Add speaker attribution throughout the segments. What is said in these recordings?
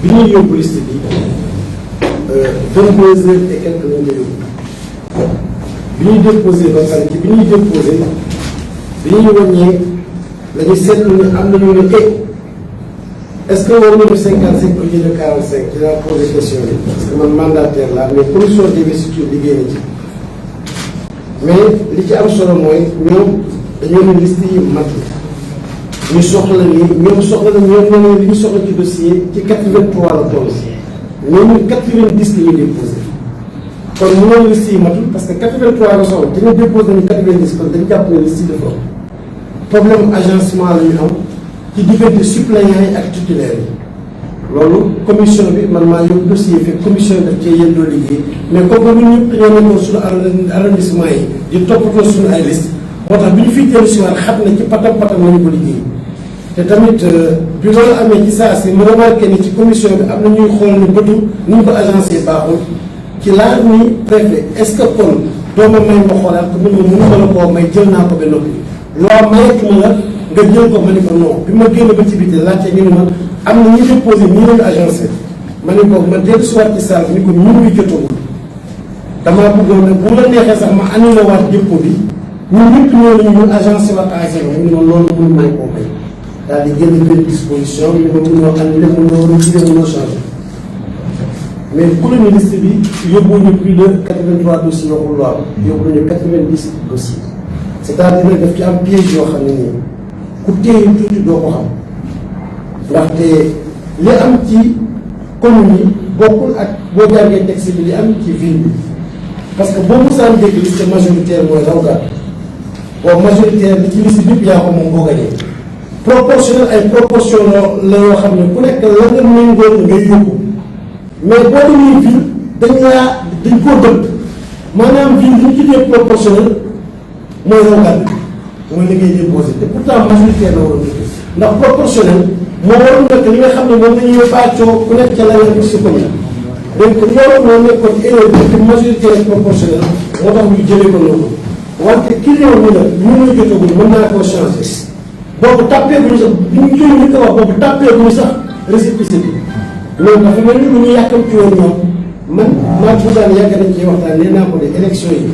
Speaker 1: bi ñuy yóbbu liste bi 22 heures et quelques lañ la yóbbu bi ñuy déposé ba pare ci bi ñuy déposé bi ñuy wàññee la ñu seetlu ne am nañu ne est-ce que war nañu 55 au lieu de 45 dinaa posé question bi parce que man mandataire la mais commission d'investiture liggéey na ci mais li ci am solo mooy ñoom dañoo ne liste yi mat ñu soxla ni ñoom soxla na ñoom ñoo ne li ñu soxla ci dossier ci 83 la toll ñooñu 90 la ñu déposé kon mënoon liste yi matul parce que 83 la soxla dañu déposé nañu 90 kon dañu jàpp ne liste yi dafa problème agencement la ñu am ci diggante suppléants yi ak titulaires yi loolu commission bi man maa yóbbu dossier fekk commission bi daf cee yendoo liggéey mais comme que ñun ñëpp dañoo nekkoon suñu arrondissement yi di toppatoo suñu ay liste moo tax bi ñu fiy dellu si waat xam na ci patam nañu ko liggéey te tamit bi loolu amee ci saa si mu remarqué ni ci commission bi am na ñuy xool ni bëtu ni ñu ko agencé baaxul ci laaj ni préfet est-ce que kon dooma may ma xoolaat ko mun ma mënu ma la koo may jël naa ko ba noppi loo mayetuma la nga jël ko ma ni ko non bi ma génn ba ci biti laajte ñu ne ma am na ñu déposé ñii lañu agencé ma ni ko ma dellu si waat ci salle ni ko ñun ñu jotagul damaa bëggoon nag bu la neexee sax ma annulé waat dépôt bi ñun ñëpp ñoo nañu ñu agencé waat à zéro ñu ne ma loolu mënu may koo may daal di génn benn disposition ñu ne ma mënoo annulé mënoo retiré mënoo changé mais colonie liste bi yóbbu ñu plus de 83 dossiers waxul loi yóbbu nañu 90 dossiers c'est-à-dire nag daf ci am piège yoo xam ne nii ku téye tuuti doo ko xam ndaxte li am ci commune yi bokkul ak boo jàngee texte bi li am ci ville bi parce que boo musaan dégg liste majoritaire mooy raw gàtt boobu majoritaire li ci liste bépp yaa ko moom boo gañee proportionnel ay proportion la yoo xam ne ku nekk la nga méngóol ngay yóbbu mais boo demee ville dañ koo dëpp maanaam ville li ñu tuddee proportionnel mooy raw gàtt mooy li ngay déposé te pourtant majoritaire la waroon dëgg ndax proportionnel moo waroon nekk li nga xam ne moom la ñuy bàccoo ku nekk ca la nga si commune donc loolu moo nekkoon erreur bi majoritaire proportionnel moo tax ñu jëlee ko noonu wante ki réew mi nag ñu muy jotagul mën naa koo changé boobu tàppee bu ñu sax bi ñu jëlee ñu ko wax boobu tàppee bu ñu sax récépissé bi loolu dafa mel ni lu ñu yàkkam ci woon ñoom man maa bu daan yàgg nañ ciy waxtaan nee naa ko ne élection yi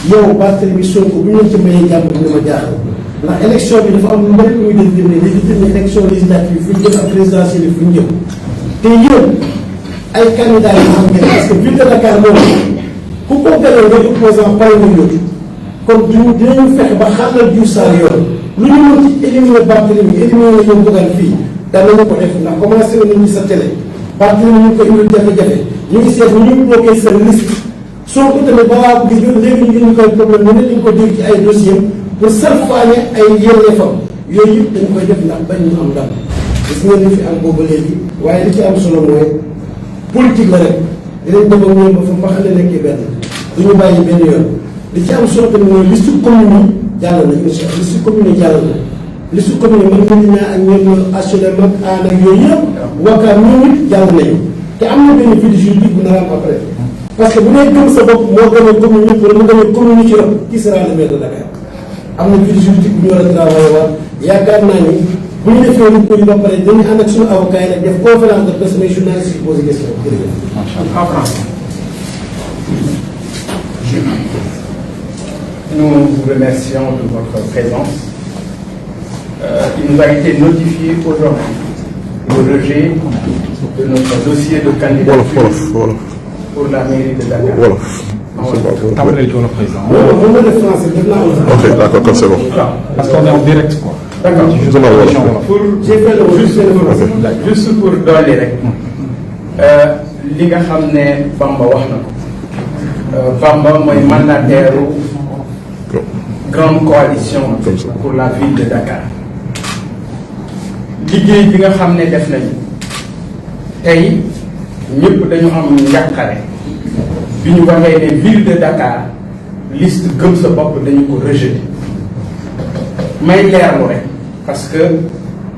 Speaker 1: yow Barthélémy Sonko bu ñu leen ci mayee jàmm dina ma jaaxal ndax élection bi dafa am lu bëri lu muy déterminé légitimité élection législative fu ñu jëm ak présidentielle fu ñu jëm te yéen ay candidats yi xam ngeen parce que ville de Dakar moom ku ko gënal nga opposant pare nga yóbbu kon dinañu fexe ba xaaral Diouf Sarr yoon lu ñu mën ci éliminer Barthélémy éliminer la ñoom bëggaan fii danañu ko def ndax commencé woon nañu sa télé Barthélémy ñu ngi ko indil jafe-jafe ñu ngi seet ñu bloqué seen liste soo ko tamit ba waa gis nga léegi ñu ngi koy problème mu ne dañu ko dégg ci ay dossier pour salfaane ay yelleefam yooyu yëpp dañu koy def ndax bañ ñu am ndam gis ngeen ni fi am boobu léegi waaye li ci am solo mooy politique la rek dinañ dem ak ñoom ba fa mbaxale nekkee benn du ñu bàyyi benn yoon li ci am solo tamit mooy liste commune yi jàll na incha allah liste commune yi jàll na liste commune yi man mën naa ak ñoom HLM ak AN ak yooyu yëpp wakkaar ñoom it jàll nañu te am na benn vide juridique bu nar a am après parce que bu dee gëm sa bopp moo gën a commune yi wala mu gën a commune yi ci rëbb qui sera le maire de Dakar am na vide juridique bu ñu war a travaillé waat yaakaar naa ni bu ñu defee lu ko ba pare dañuy ànd ak suñu avocat yi nag def conférence de presse mais journaliste yi posé question jërëjëf.
Speaker 2: En français. Nous vous remercions de votre présence. Il nous a été notifié aujourd'hui le rejet de notre dossier de candidature pour la mairie de Dakar.
Speaker 3: Voilà.
Speaker 2: Ok,
Speaker 3: d'accord, comme c'est bon.
Speaker 4: Parce qu'on est en direct, quoi.
Speaker 2: D'accord. Juste pour dolli rek li nga xam ne Bamba wax na ko Bamba mooy mandataire grande coalition pour la ville de Dakar liggéey bi nga xam ne def nañu tey ñëpp dañu am njàqare bi ñu waxee ne ville de Dakar liste gëm sa bopp dañu ko rejeté may leerlu rek parce que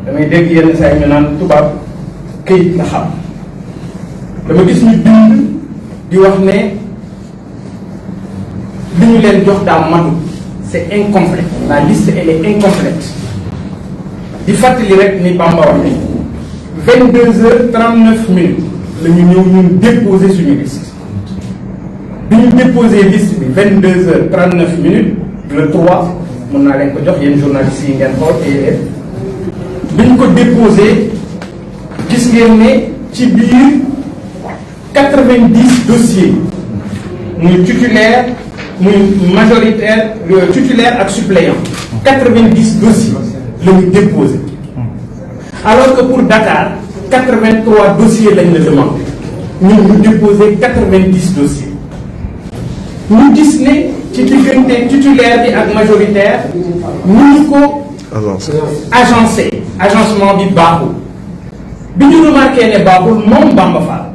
Speaker 2: damay dégg yenn saa yi ñu naan tubaab këyit la xam dama gis ñu bind di wax ne li ñu leen jox daa matu c'est incomplet la liste elle est incomplète di fàttali rek ni Bamba wax ne 22h39 la ñu ñëw ñun déposer suñu liste bi ñu déposer liste bi 22h39 le 3 mën naa leen ko jox yéen journalistes yi ngeen xool te bi ñu ko déposer gis ngeen ne ci biir 90 dossiers muy titulaire muy majoritaire titulaire ak suppléant 90 dossiers la ñu déposé alors que pour Dakar 83 dossiers lañ la demandé ñun ñu déposé 90 dossiers ñu gis ne ci diggante titulaire bi ak majoritaire ñu ngi ko agencement bi baaxul bi ñu remarqué ne baaxul moom Bamba Fall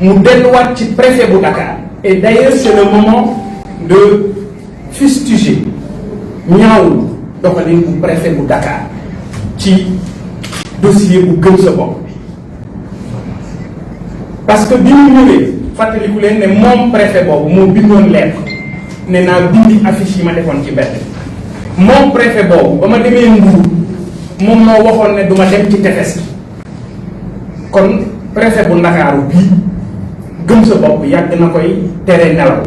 Speaker 2: mu delluwaat ci préfet bu Dakar et d'ailleurs c'est le moment de fustiger ñaawul doxalin bu préfet bu Dakar ci dossier bu gëm sa bopp parce que bi ñu ñëwee fàttaliku leen ne moom préfet boobu moo bindoon lettre ne naa bindi affiche yi ma defoon ci mbedd moom préfet boobu ba ma demee Mbour moom moo waxoon ne duma dem ci tefes kon préfet bu Ndakaaru bii gëm sa bopp yàgg na koy tere nelaw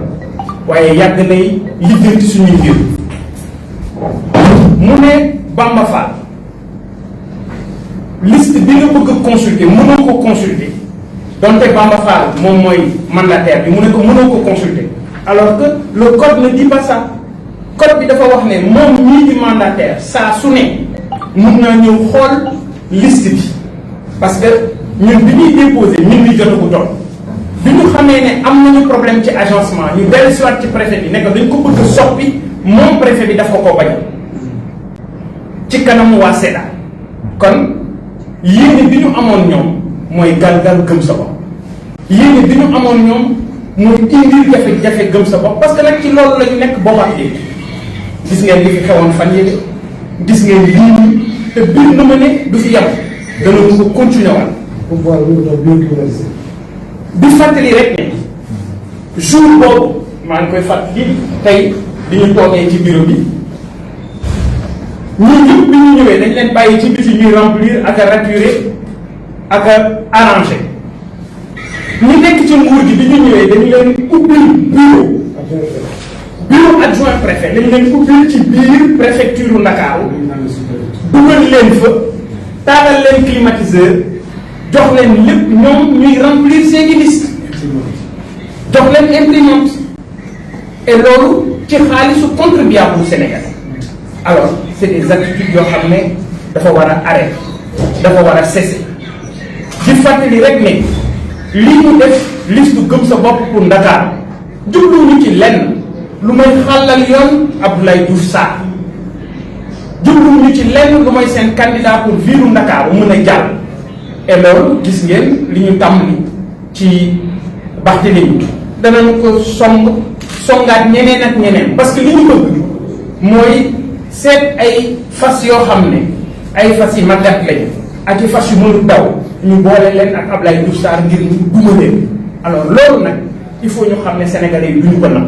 Speaker 2: waaye yàgg nay lijjanti suñuy mbir mu ne Bamba Fall liste bi nga bëgg a consulter mënoo ko consulter donte Bamba Fall moom mooy mandataire bi mu ne ko mënoo ko consulter alors que le code ne dit pas ça code bi dafa wax ne moom ñii di mandataire saa su ne mun naa ñëw xool liste bi parce que ñun bi ñuy déposer ñun ñi jotagu toll bi ñu xamee ne am nañu problème ci agencement ñu dellu si waat ci préfet bi ne ko dañ ko bëgg a soppi moom préfet bi daf ko bañ ci kanamu waa SEDA kon yéene bi ñu amoon ñoom mooy galgal gëm sa bopp yéene bi ñu amoon ñoom mooy indil jafe-jafe gëm sa bopp parce que nag ci loolu la ñu nekk boobaat léegi gis ngeen li fi xewoon fan yéegi gis ngeen lii te biir na ma ne du fi yem dana ko continuer waat di fàttali rek ne jour boobu maa ngi koy fàttali tey di ñu toogee ci bureau bi ñun ñëpp bi ñu ñëwee dañ leen bàyyi ci biti ñuy remplir ak a raturer ak a arranger ñu nekk ci nguur gi bi ñu ñëwee dañu leen ubbil bureau adjoint préfet dañu leen ubbil ci biir préfecture Ndakaaru dugal leen fa taalal leen climatiseur jox leen lépp ñoom ñuy remplir seeni liste jox leen imprimante et loolu ci xaalisu contribuable Sénégal alors c'est des attitudes yoo xam ne dafa war a arrêter dafa war a cesser di fàttali rek ne li ñu def liste gëm sa bopp pour Ndakaar jubluwuñu ci lenn lu may xàllal yoon Abdoulaye Diouf Sarr jubluwuñu ci lenn lu may seen candidat pour ville Ndakaar mën a jàll et loolu gis ngeen li ñu tàmbali ci Barthélémy danañu ko songaat ñeneen ak ñeneen parce que li ñu bëgg mooy seet ay fas yoo xam ne ay fas yi màggat lañu ak i fas yu mënul daw ñu boole leen ak Abdoulaye Diouf Sarr ngir ñu duma leen alors loolu nag il faut ñu xam ne sénégalais yi duñu ko nag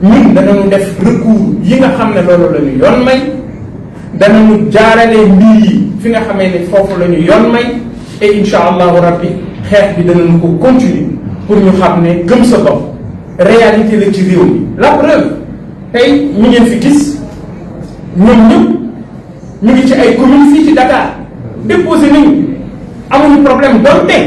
Speaker 2: ñun danañu def recours yi nga xam ne loolu la ñu yoon may danañu jaarale mbir yi fi nga xamee ne foofu la ñu yoon may et incha allahu rabbi xeex bi danañu ko continuer pour ñu xam ne gëm sa bopp réalité la ci réew mi la preuve tey ñu ngeen fi gis ñoom ñëpp ñu ngi ci ay communes fii ci Dakar déposé nañu amuñu problème donte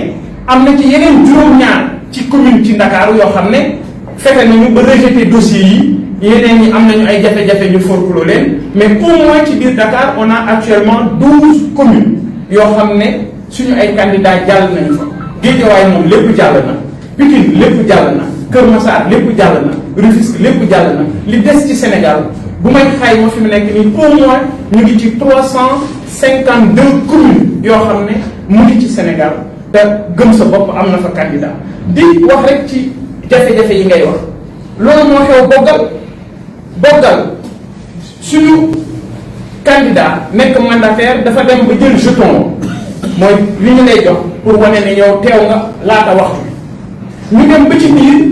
Speaker 2: am na ci yeneen juróom-ñaar ci commune ci Ndakaaru yoo xam ne fexe nañu ba rejeté dossiers yi yeneen ñi am nañu ay jafe-jafe ñu forclos leen mais au moins ci biir Dakar on a actuellement 12 communes yoo xam ne suñu ay candidats jàll nañu fa Guédiawaye moom lépp jàll na Pikine lépp jàll na Kër Massar lépp jàll na Rufisque lépp jàll na li des ci Sénégal bu may xayma fi mu nekk nii au moins ñu ngi ci 352 communes yoo xam ne mu ngi ci Sénégal te gëm sa bopp am na fa candidat di wax rek ci jafe-jafe yi ngay wax loolu moo xew boggal suñu candidat nekk mandataire dafa dem ba jël jeton mooy li ñu lay jox pour wane ne yow teew nga laata waxtu bi ñu dem ba ci biir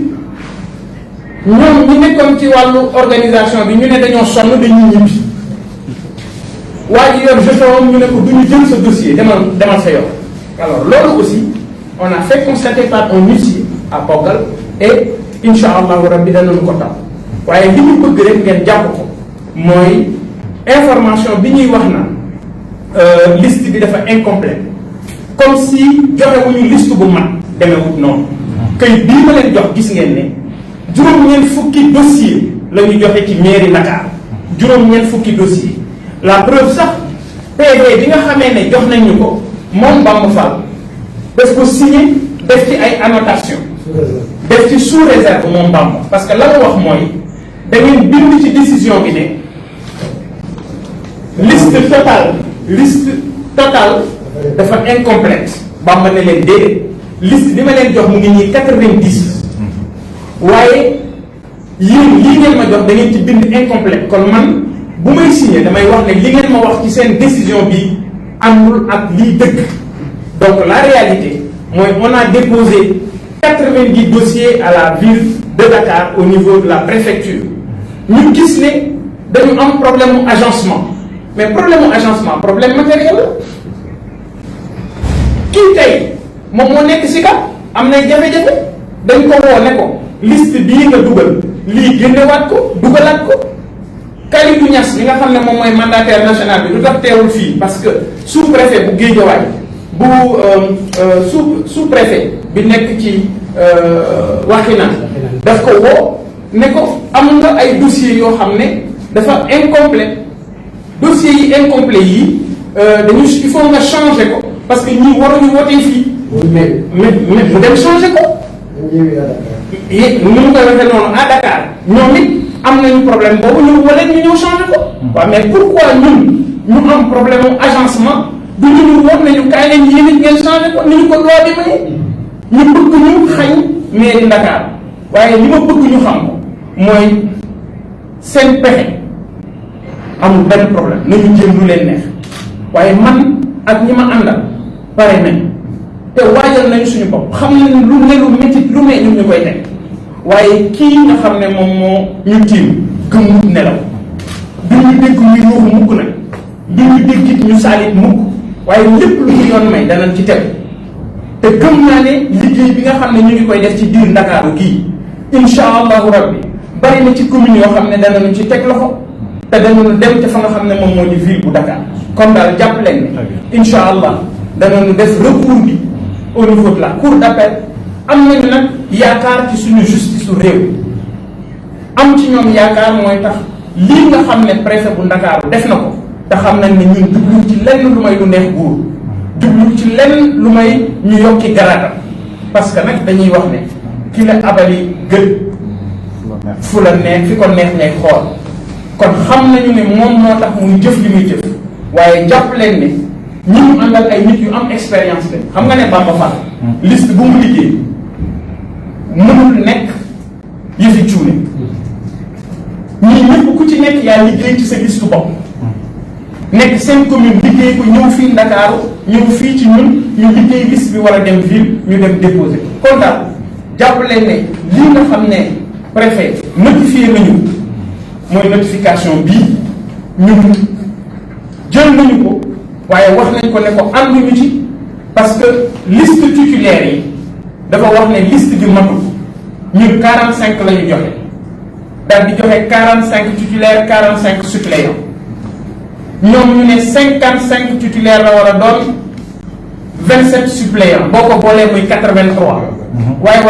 Speaker 2: ñoom ñi nekkoon ci wàllu organisation bi ñu ne dañoo sonn dañuy ñibbi waa ji yor jeton ñu ne ko du ñu jël sa dossier demal sa yoon alors loolu aussi on a fait constater par un huissier à Bogal et incha allahu rabbi danañu ko tam waaye li ñu bëgg rek ngeen jàpp ko mooy information bi ñuy wax na liste bi dafa incomplète comme si joxewuñu liste bu mat demewut noonu këyit bii ma leen jox gis ngeen ne juróom-ñeent fukki dossier la ñu joxe ci mairie Dakar juróom-ñeent fukki dossier la preuve sax PV bi nga xamee ne jox nañ ñu ko moom Bamba Fall daf ko signé def ci ay annotation def ci sous réserve moom Bamba parce que la mu wax mooy da ngeen bind ci décision bi ne liste totale dafa incomplète Bamba ne leen déedéet liste bi ma leen jox mu ngi ñuy 90 waaye yéen lii ngeen ma jox da ngeen ci bind incomplète kon man bu may signé damay wax ne li ngeen ma wax ci seen décision bi àndul ak lii dëgg donc la réalité mooy on a déposé 90 dossiers à la ville de Dakar au niveau de la préfecture ñu gis ne dañu am problème mu agencement mais problème mu agencement problème matériel la kii tey moom moo nekk si kat am nay jafe-jafe dañ ko woo ne ko liste bii nga dugal lii génnewaat ko dugalaat ko Kalidou Niass li nga xam ne moom mooy mandataire national bi lu tax teewul fii parce que sous-préfet bu Guédiawaye bu sous-préfet bi nekk ci Wakhinane daf ko woo ne ko am nga ay dossiers yoo xam ne dafa incomplet dossiers yi incomplet yi dañu il faut nga changer ko parce que ñi waruñu wootee fii mais mu dem changer ko ni mu koy waxee noonu à Dakar ñoom it am nañu problème boobu ñu wala ñu ñëw changer ko waaw mais pourquoi ñun ñu am problème mu agencement du ñu wax nañu kaay leen yéen it ngeen changer ko ni ñu ko loi bi maye ñu bëgg ñu xañ mairie Dakar waaye li ma bëgg ñu xam ko mooy seen pexe amul benn problème nañu jéem lu leen neex waaye man ak ñi ma àndal pare nañ te waajal nañu suñu bopp xam nañ lu ne lu métti lu ne ñun ñu koy teg waaye kii nga xam ne moom moo ñu tiim gëmut nelaw duñu dégg ñu yuuxu mukk nag duñu dégg it ñu saalit mukk waaye lépp lu ñu yoon may danañ ci teg te gëm naa ne liggéey bi nga xam ne ñu ngi koy def ci biir Ndakaaru gii insha allahu rabbi bari na ci commune yoo xam ne danañu ci teg loxo te danañu dem ca fa nga xam ne moom moo di ville bu Dakar comme daal jàpp leen ne insha allah danañu def recours bi au niveau de la cour d'appel am nañu nag yaakaar ci suñu justice su réew am ci ñoom yaakaar mooy tax lii nga xam ne préfet bu Ndakaaru def na ko te xam nañ ne ñun jublu ci lenn lu may lu neex buur jublu ci lenn lu may ñu yokki garaatam parce que nag dañuy wax ne ki la abali gën fu la neex fi ko neex ngay xool kon xam nañu ne moom moo tax muy jëf li muy jëf waaye jàpp leen ne ñi mu àndal ay nit yu am expérience lañ xam nga ne Bamba Fall liste bu mu liggéey mënul nekk yëfi cuune ñii ñëpp ku ci nekk yaa liggéey ci sa liste bopp nekk seen commune liggéey ko ñëw fii Ndakaaru ñëw fii ci ñun ñu liggéey liste bi war a dem ville ñu dem déposer kon daal jàpp leen ne lii nga xam ne préfet notifié nañu mooy notification bii ñun jël nañu ko waaye wax nañ ko ne ko ànduñu ci parce que liste titulaire yi dafa wax ne liste bi matul ñun 45 la ñu joxe daal di joxe 45 titulaires 45 suppléants ñoom ñu ne 55 titulaires la war a doon 27 suppléants boo ko boolee muy 83. waay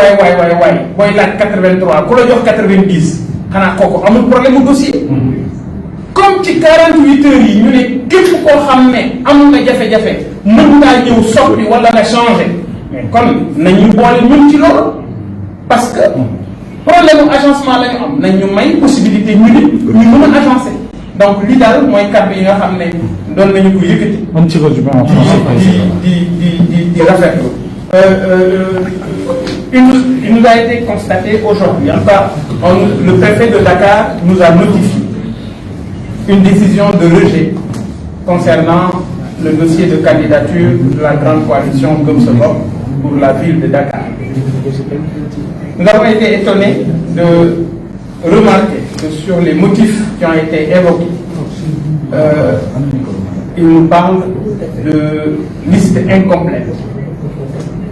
Speaker 2: booy laaj 83 ku la jox 90 xanaa kooku amul problème mu dossier. comme ci 48 heures yi ñu ne képp koo xam ne am nga jafe-jafe mën ngaa ñëw soppi wala nga changer mais kon nañu boole ñun ci loolu parce que problème mu agencement la ñu am nañ ñu may possibilité ñu nit ñu mën a agencer donc li daal mooy kàddu yi nga xam ne doon nañu ko yëkkati.
Speaker 4: un petit résumé en français.
Speaker 2: di rafetlu. Il nous a été constaté aujourd'hui, en tout cas, le préfet de Dakar nous a notifié une décision de rejet concernant le dossier de candidature de la grande coalition Gëm Sa Bopp pour la ville de Dakar. Nous avons été étonnés de remarquer que sur les motifs qui ont été évoqués, il nous parle de liste incomplète.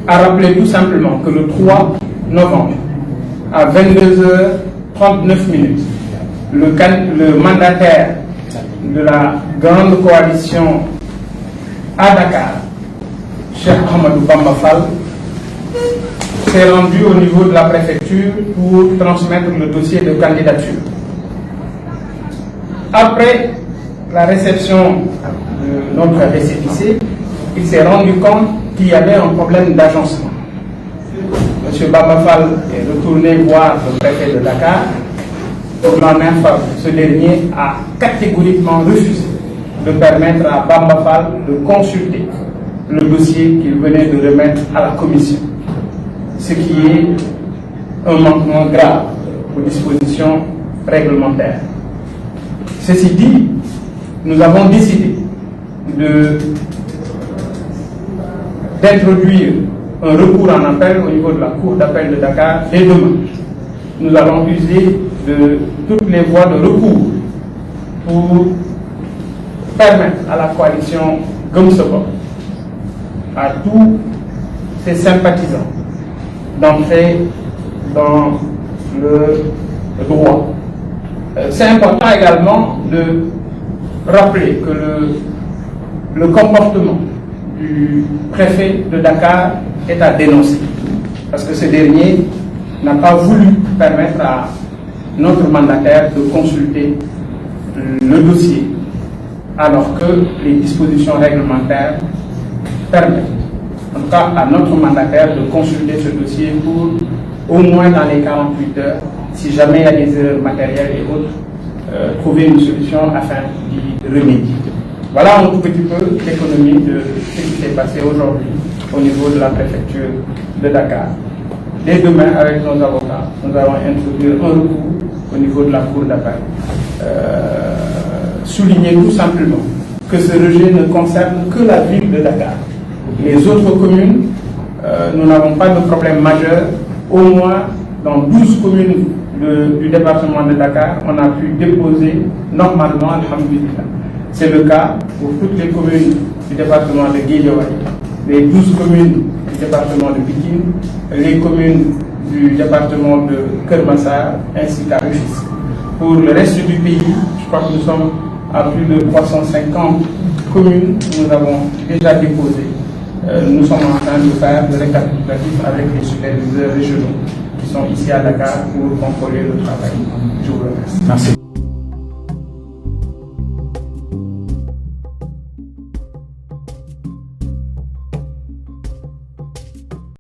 Speaker 2: à rappeler tout simplement que le 3 novembre, à 22h39, le mandataire de la grande coalition à Dakar, Cheikh Ahmadou Bamba Fall, s'est rendu au niveau de la préfecture pour transmettre le dossier de candidature. Après la réception de notre récépissé, il s'est rendu compte qu'il y avait un problème d'agencement. M. Bamba Fall est retourné voir le préfet de Dakar pour l'en informer. Ce dernier a catégoriquement refusé de permettre à Bamba Fall de consulter le dossier qu'il venait de remettre à la commission, ce qui est un manquement grave aux dispositions réglementaires. Ceci dit, nous avons décidé d'introduire un recours en appel au niveau de la Cour d'appel de Dakar dès demain. Nous allons user de toutes les voies de recours pour permettre à la coalition Gëm Sa Bopp, à tous ses sympathisants, d'entrer dans le droit. C'est important également de rappeler que le comportement du préfet de Dakar est à dénoncer, parce que ce dernier n'a pas voulu permettre à notre mandataire de consulter le dossier, alors que les dispositions réglementaires permettent, en tout cas à notre mandataire, de consulter ce dossier pour, au moins dans les 48 heures, si jamais il y a des erreurs matérielles et autres, trouver une solution afin d'y remédier. Voilà un tout petit peu l'économie de ce qui s'est passé aujourd'hui au niveau de la préfecture de Dakar. Dès demain, avec nos avocats, nous allons introduire un recours au niveau de la Cour d'appel. Souligner tout simplement que ce rejet ne concerne que la ville de Dakar. Les autres communes, nous n'avons pas de problème majeur. Au moins, dans 12 communes du département de Dakar, on a pu déposer normalement, alhamdulillah. C'est le cas pour toutes les communes du département de Guédiawaye, les 12 communes du département de Pikine, les communes du département de Keur Massar, ainsi qu'à Rufisque. Pour le reste du pays, je crois que nous sommes à plus de 350 communes où nous avons déjà déposé. Nous sommes en train de faire le récapitulatif avec les superviseurs régionaux qui sont ici à Dakar pour contrôler le travail. Je vous remercie.
Speaker 4: Merci.